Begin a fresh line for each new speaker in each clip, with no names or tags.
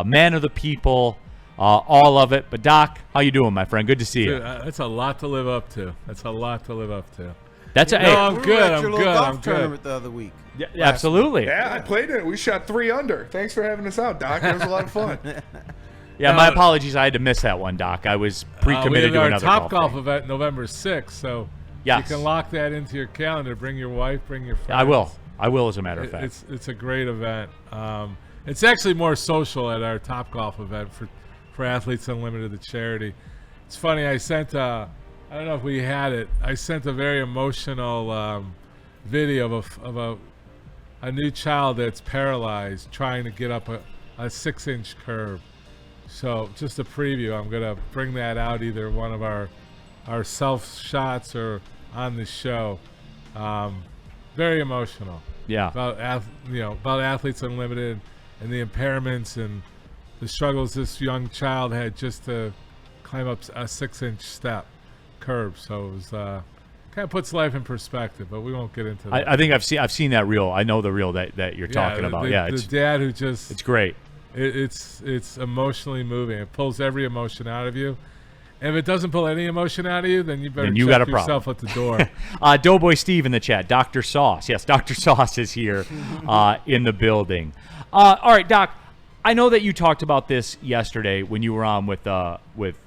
man of the people, all of it. But Doc, how you doing, my friend? Good to see you.
That's a lot to live up to.
I'm good.
I'm good. I'm
Tournament the other week.
Yeah, absolutely.
Yeah, I played it. We shot 3 under. Thanks for having us out, Doc. It was a lot of fun.
Yeah, my apologies. I had to miss that one, Doc. I was pre-committed to another
Top golf
day.
event November 6th, so
yes.
you can lock that into your calendar. Bring your wife, bring your friends.
I will, as a matter of fact.
It's a great event. It's actually more social at our Top Golf event for Athletes Unlimited, the charity. It's funny. I sent I don't know if we had it. I sent a very emotional video of a new child that's paralyzed trying to get up a 6-inch curve. So just a preview. I'm gonna bring that out either one of our self shots or on the show. Very emotional.
Yeah.
About Athletes Unlimited and the impairments and the struggles this young child had just to climb up a 6-inch step curve. So it was kind of puts life in perspective, but we won't get into that.
I think I've seen that reel. I know the reel that you're talking about.
The dad who just
it's great.
It's emotionally moving. It pulls every emotion out of you. And if it doesn't pull any emotion out of you, then you better check yourself at the door.
Doughboy Steve in the chat. Dr. Sauce. Yes, Dr. Sauce is here in the building. All right, Doc. I know that you talked about this yesterday when you were on with Braylon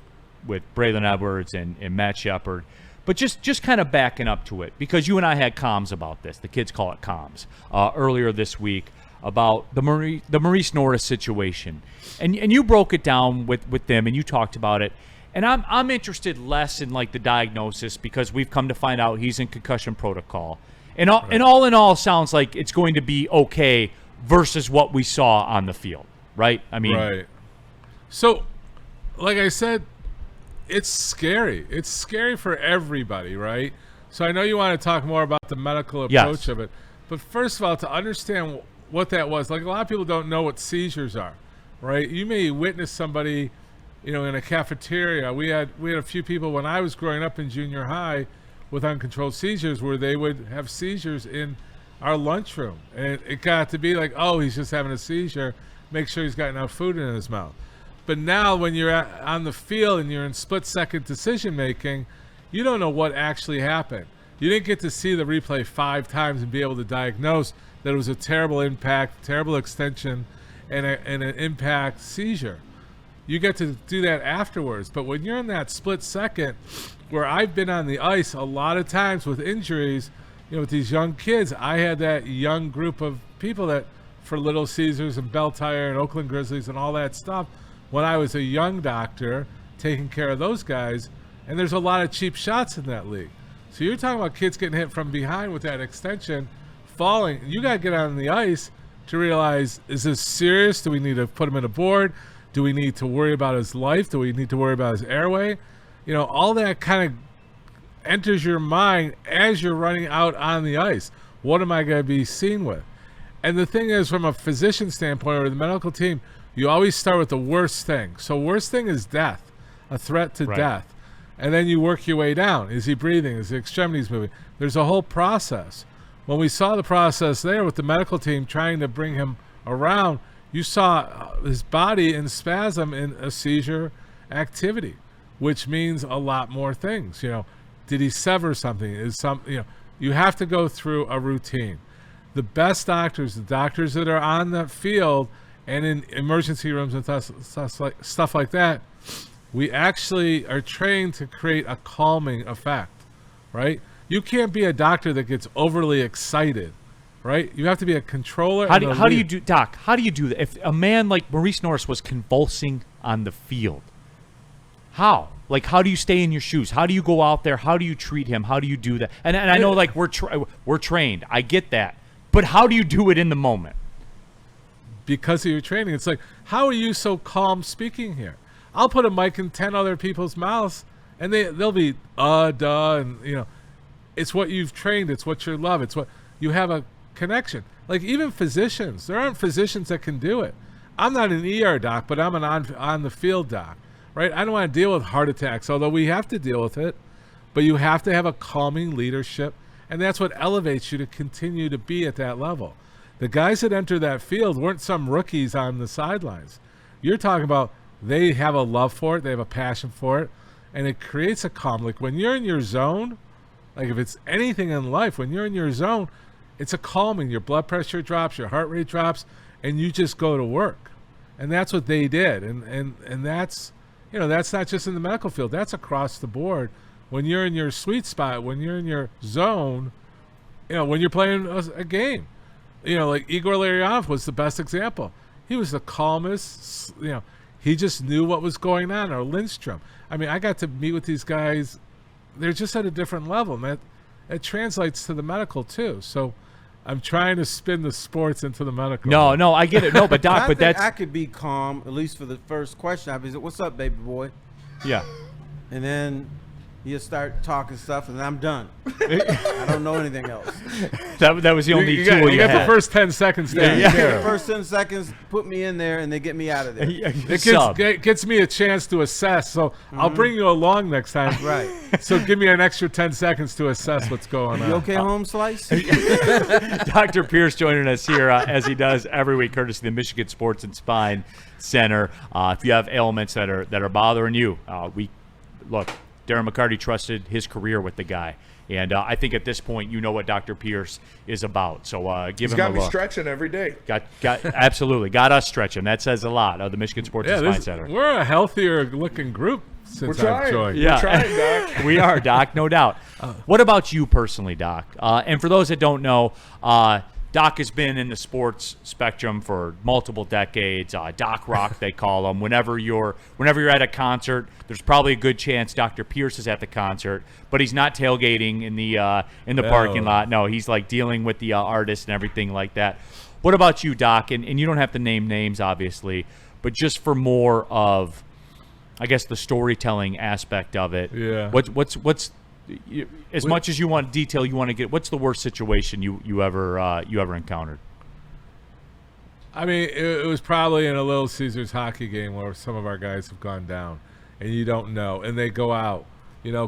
Edwards and Matt Shepard. But just kind of backing up to it, because you and I had comms about this. The kids call it comms earlier this week about the Maurice Norris situation, and you broke it down with them, and you talked about it. And I'm interested less in like the diagnosis, because we've come to find out he's in concussion protocol, and all in all sounds like it's going to be okay versus what we saw on the field, right? I mean,
right. So, like I said, it's scary. It's scary for everybody, right? So I know you want to talk more about the medical approach of it, but first of all, to understand what that was, like a lot of people don't know what seizures are, right? You may witness somebody, in a cafeteria. We had a few people when I was growing up in junior high with uncontrolled seizures, where they would have seizures in our lunchroom, and it got to be like, oh, he's just having a seizure. Make sure he's got enough food in his mouth. But now when you're on the field and you're in split-second decision-making, you don't know what actually happened. You didn't get to see the replay 5 times and be able to diagnose that it was a terrible impact, terrible extension, and an impact seizure. You get to do that afterwards. But when you're in that split second, where I've been on the ice a lot of times with injuries, with these young kids, I had that young group of people that for Little Caesars and Bell Tire and Oakland Grizzlies and all that stuff, when I was a young doctor taking care of those guys, and there's a lot of cheap shots in that league. So you're talking about kids getting hit from behind with that extension, falling. You got to get on the ice to realize, is this serious? Do we need to put him in a board? Do we need to worry about his life? Do we need to worry about his airway? All that kind of enters your mind as you're running out on the ice. What am I going to be seen with? And the thing is, from a physician standpoint or the medical team, you always start with the worst thing. So worst thing is death, a threat to death. And then you work your way down. Is he breathing? Is the extremities moving? There's a whole process. When we saw the process there with the medical team trying to bring him around, you saw his body in spasm in a seizure activity, which means a lot more things. Did he sever something? You have to go through a routine. The best doctors, the doctors that are on the field and in emergency rooms and stuff like that, we actually are trained to create a calming effect, right? You can't be a doctor that gets overly excited, right? You have to be a controller.
How do you do, Doc? How do you do that? If a man like Maurice Norris was convulsing on the field, how? Like, how do you stay in your shoes? How do you go out there? How do you treat him? How do you do that? And I know, like, we're trained. I get that. But how do you do it in the moment?
Because of your training. It's like, how are you so calm speaking here? I'll put a mic in 10 other people's mouths, and they'll be, duh, and, it's what you've trained. It's what you love. It's what you have a connection. Like, even physicians, there aren't physicians that can do it. I'm not an ER doc, but I'm an on-the-field doc, right? I don't want to deal with heart attacks, although we have to deal with it. But you have to have a calming leadership, and that's what elevates you to continue to be at that level. The guys that enter that field weren't some rookies on the sidelines. You're talking about they have a love for it, they have a passion for it, and it creates a calm. Like when you're in your zone, like if it's anything in life, when you're in your zone, it's a calming. Your blood pressure drops, your heart rate drops, and you just go to work. And that's what they did. And that's, that's not just in the medical field. That's across the board. When you're in your sweet spot, when you're in your zone, when you're playing a game, like Igor Larionov was the best example. He was the calmest, he just knew what was going on. Or Lindstrom. I mean, I got to meet with these guys. They're just at a different level, and that translates to the medical too. So I'm trying to spin the sports into the medical.
No, I get it. No, but Doc,
I could be calm, at least for the first question. I'd be like, what's up, baby boy?
Yeah.
And then you start talking stuff, and I'm done. I don't know anything else.
That was the only tool
you
you
got
had.
the first 10 seconds there.
The first 10 seconds, put me in there, and they get me out of there.
It gets me a chance to assess. So I'll bring you along next time.
Right.
So give me an extra 10 seconds to assess what's going on.
You okay, home slice?
Dr. Pierce joining us here as he does every week, courtesy of the Michigan Sports and Spine Center. If you have ailments that are bothering you, look. Darren McCarty trusted his career with the guy. And I think at this point, you know what Dr. Pierce is about. So give him a look.
He's got me stretching every day.
Absolutely. Got us stretching. That says a lot of the Michigan Sports and Spine Center.
We're a healthier looking group since I've joined.
Yeah.
We're trying, Doc.
We are, Doc, no doubt. What about you personally, Doc? And for those that don't know, Doc has been in the sports spectrum for multiple decades. Doc Rock, they call him. Whenever you're at a concert, there's probably a good chance Dr. Pierce is at the concert, but he's not tailgating in the parking lot. No, he's like dealing with the artists and everything like that. What about you, Doc? And you don't have to name names, obviously, but just for more of, I guess, the storytelling aspect of it.
Yeah.
What's as much as you want detail, you want to get. What's the worst situation you ever encountered?
I mean, it was probably in a Little Caesars hockey game where some of our guys have gone down, and you don't know, and they go out.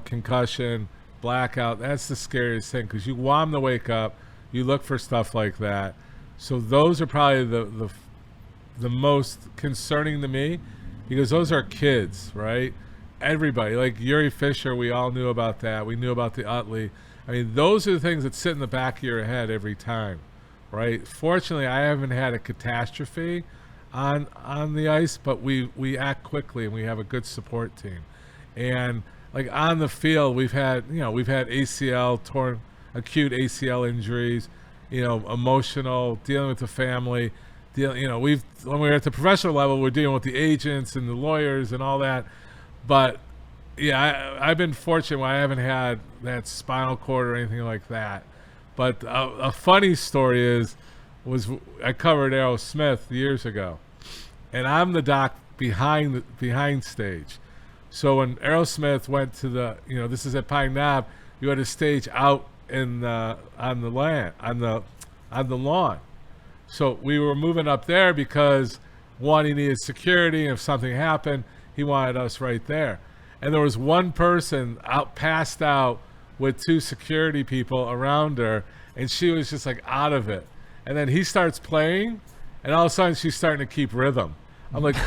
Concussion, blackout. That's the scariest thing because you want them to wake up. You look for stuff like that. So those are probably the most concerning to me because those are kids, right? Everybody, like Yuri Fisher, we all knew about that. We knew about the Utley. I mean, those are the things that sit in the back of your head every time, right? Fortunately, I haven't had a catastrophe on the ice, but we act quickly and we have a good support team. And like on the field, we've had acute ACL injuries, emotional, dealing with the family. When we were at the professional level, we're dealing with the agents and the lawyers and all that. But yeah, I've been fortunate where I haven't had that spinal cord or anything like that. But a funny story was I covered Aerosmith years ago, and I'm the doc behind stage. So when Aerosmith went to this is at Pine Knob, you had a stage out on the lawn. So we were moving up there because one, he needed security, and if something happened, he wanted us right there. And there was one person passed out with two security people around her, and she was just like out of it. And then he starts playing, and all of a sudden she's starting to keep rhythm. I'm like,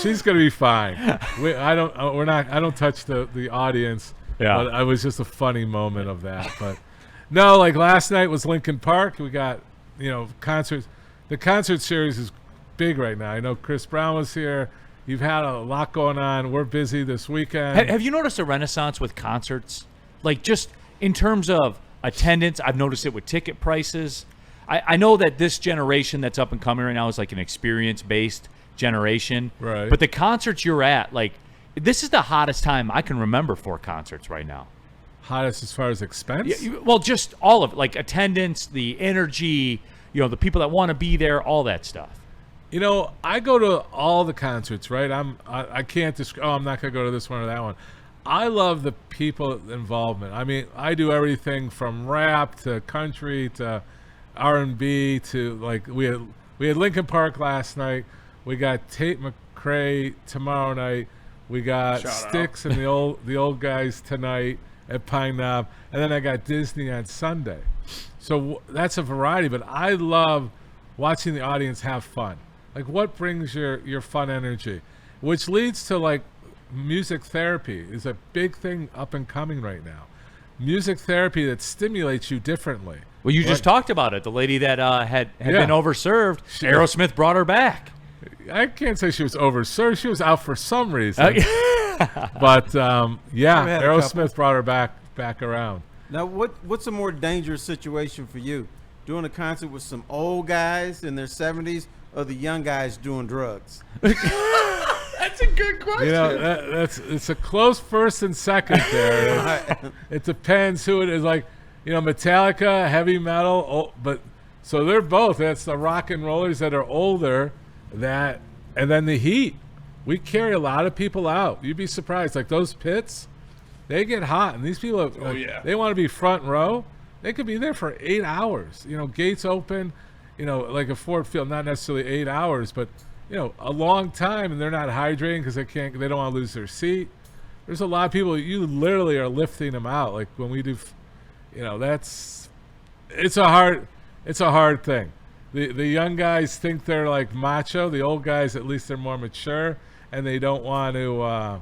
she's gonna be fine. I don't touch the audience. Yeah. But it was just a funny moment of that. But no, like last night was Lincoln Park. We got concerts. The concert series is big right now. I know Chris Brown was here. You've had a lot going on. We're busy this weekend.
Have you noticed a renaissance with concerts? Like just in terms of attendance, I've noticed it with ticket prices. I know that this generation that's up and coming right now is like an experience-based generation.
Right.
But the concerts you're at, like, this is the hottest time I can remember for concerts right now.
Hottest as far as expense?
Yeah, well, just all of it. Like attendance, the energy, the people that want to be there, all that stuff.
I go to all the concerts, right? I can't just, I'm not going to go to this one or that one. I love the people involvement. I mean, I do everything from rap to country to R&B to, like, we had Lincoln Park last night. We got Tate McRae tomorrow night. We got Styx and the old guys tonight at Pine Knob. And then I got Disney on Sunday. So that's a variety, but I love watching the audience have fun. Like, what brings your fun energy? Which leads to, like, music therapy is a big thing up and coming right now. Music therapy that stimulates you differently.
Well, you just talked about it. The lady that had been overserved, Aerosmith brought her back.
I can't say she was overserved. She was out for some reason. But, Aerosmith brought her back around.
Now, what's a more dangerous situation for you? Doing a concert with some old guys in their 70s or the young guys doing drugs?
That's a good question.
You know, it's a close first and second there. It depends who it is. Like, you know, Metallica, heavy metal, but so they're both. That's the rock and rollers that are older, and then the heat. We carry a lot of people out. You'd be surprised. Like those pits, they get hot, and these people, they want to be front row. They could be there for 8 hours. You know, gates open. You know, like a Ford Field, not necessarily 8 hours, but you know, a long time, and they're not hydrating because they don't want to lose their seat. There's a lot of people, you literally are lifting them out. Like when we do, you know, it's a hard thing. The young guys think they're like macho. The old guys, at least they're more mature, and they don't want to,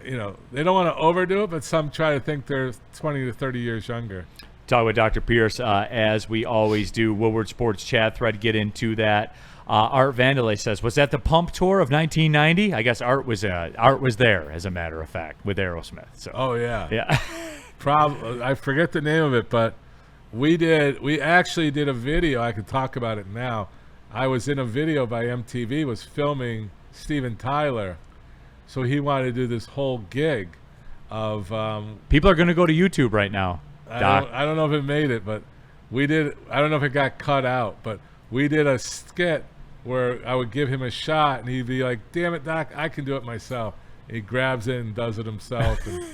they don't want to overdo it, but some try to think they're 20 to 30 years younger.
Talk with Dr. Pierce, as we always do. Woodward Sports chat thread, get into that. Art Vandelay says, was that the Pump Tour of 1990? I guess Art was there, as a matter of fact, with Aerosmith. So.
Oh, yeah.
Yeah.
I forget the name of it, but we actually did a video. I can talk about it now. I was in a video by MTV, was filming Steven Tyler. So he wanted to do this whole gig of...
people are going to go to YouTube right now, Doc.
I don't know if it made it, but we did. I don't know if it got cut out, but we did a skit where I would give him a shot, and he'd be like, damn it, Doc, I can do it myself. He grabs it and does it himself. And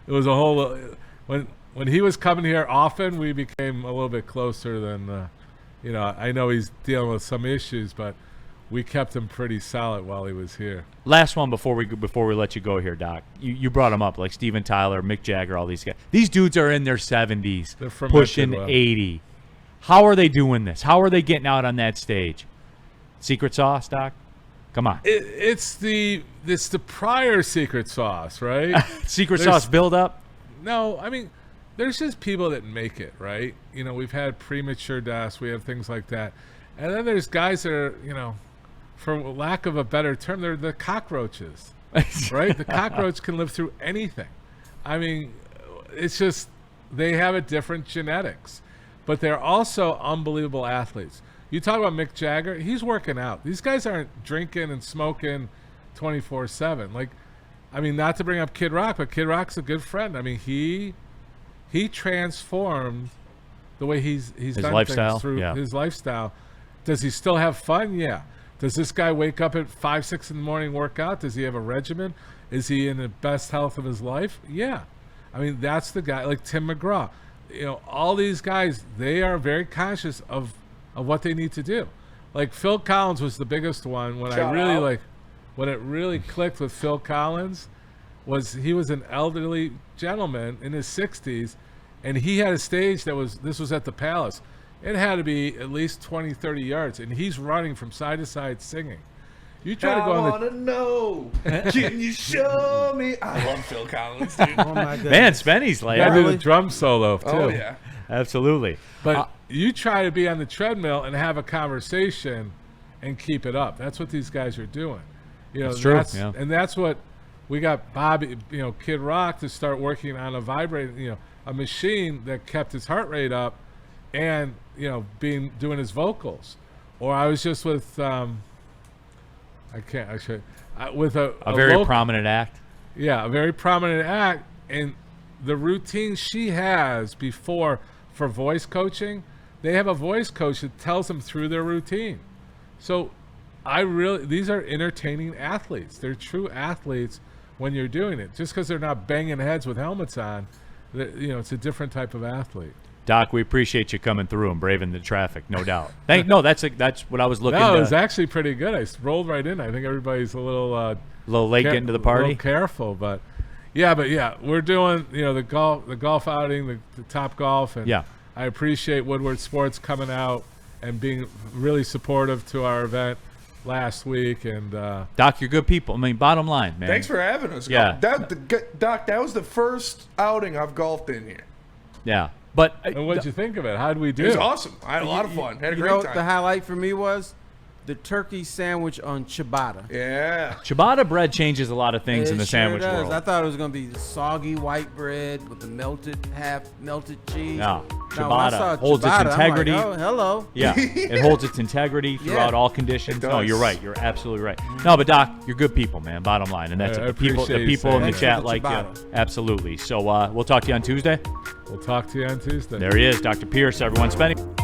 it was a whole... When he was coming here often, we became a little bit closer than... I know he's dealing with some issues, but we kept him pretty solid while he was here.
Last one before we let you go here, Doc. You brought him up, like Steven Tyler, Mick Jagger, all these guys. These dudes are in their 70s, pushing 80. How are they doing this? How are they getting out on that stage? Secret sauce, Doc? Come on.
It's the prior secret sauce, right?
Secret sauce build up?
No, I mean, there's just people that make it, right? You know, we've had premature deaths, we have things like that. And then there's guys that are, for lack of a better term, they're the cockroaches, right? The cockroach can live through anything. I mean, it's just they have a different genetics. But they're also unbelievable athletes. You talk about Mick Jagger, he's working out. These guys aren't drinking and smoking 24/7. Like, I mean, not to bring up Kid Rock, but Kid Rock's a good friend. I mean, he transformed the way he's done
lifestyle,
things through his lifestyle. Does he still have fun? Yeah. Does this guy wake up at 5, 6 in the morning, work out? Does he have a regimen? Is he in the best health of his life? Yeah. I mean, that's the guy, like Tim McGraw. All these guys, they are very conscious of what they need to do. Like Phil Collins was the biggest one when when it really clicked with Phil Collins was he was an elderly gentleman in his 60s, and he had a stage this was at the Palace. It had to be at least 20, 30 yards, and he's running from side to side singing. You try to go on
I want to know. Can you show me? I love Phil Collins, dude.
Oh my goodness.
Man, Spenny's like...
I do the drum solo, too.
Oh, yeah.
Absolutely.
But you try to be on the treadmill and have a conversation and keep it up. That's what these guys are doing.
That's true.
And that's what we got Bobby, Kid Rock to start working on a machine that kept his heart rate up and, doing his vocals. Or I was just with... with a
very prominent act.
Yeah, a very prominent act, and the routine she has before for voice coaching, they have a voice coach that tells them through their routine. So these are entertaining athletes. They're true athletes when you're doing it. Just because they're not banging heads with helmets on, it's a different type of athlete.
Doc, we appreciate you coming through and braving the traffic, no doubt. That's what I was looking
No,
to.
it was actually pretty good. I rolled right in. I think everybody's a little
late getting to the party.
A little careful, but we're doing the golf outing, the Top Golf, and I appreciate Woodward Sports coming out and being really supportive to our event last week. And
Doc, you're good people. I mean, bottom line, man.
Thanks for having us.
Yeah.
Doc, that was the first outing I've golfed in here.
Yeah. But
what'd you think of it? How'd we do?
It was awesome. I had a lot of fun. Had a great time.
The highlight for me was the turkey sandwich on ciabatta.
Yeah.
Ciabatta bread changes a lot of things in the sandwich world.
I thought it was going to be soggy white bread with the half melted cheese.
No,
Now, when I saw
ciabatta holds its integrity.
I'm like, oh, hello.
Yeah, it holds its integrity throughout all conditions.
It
No,
does.
you're right. You're absolutely right. No, but Doc, you're good people, man. Bottom line, and that's
I
it. The people
appreciate you
in
saying
the
that.
chat
Thanks for
like
the
you.
ciabatta.
Absolutely. So we'll talk to you on Tuesday.
We'll talk to you on Tuesday.
There he is, Dr. Pierce. Everyone spending.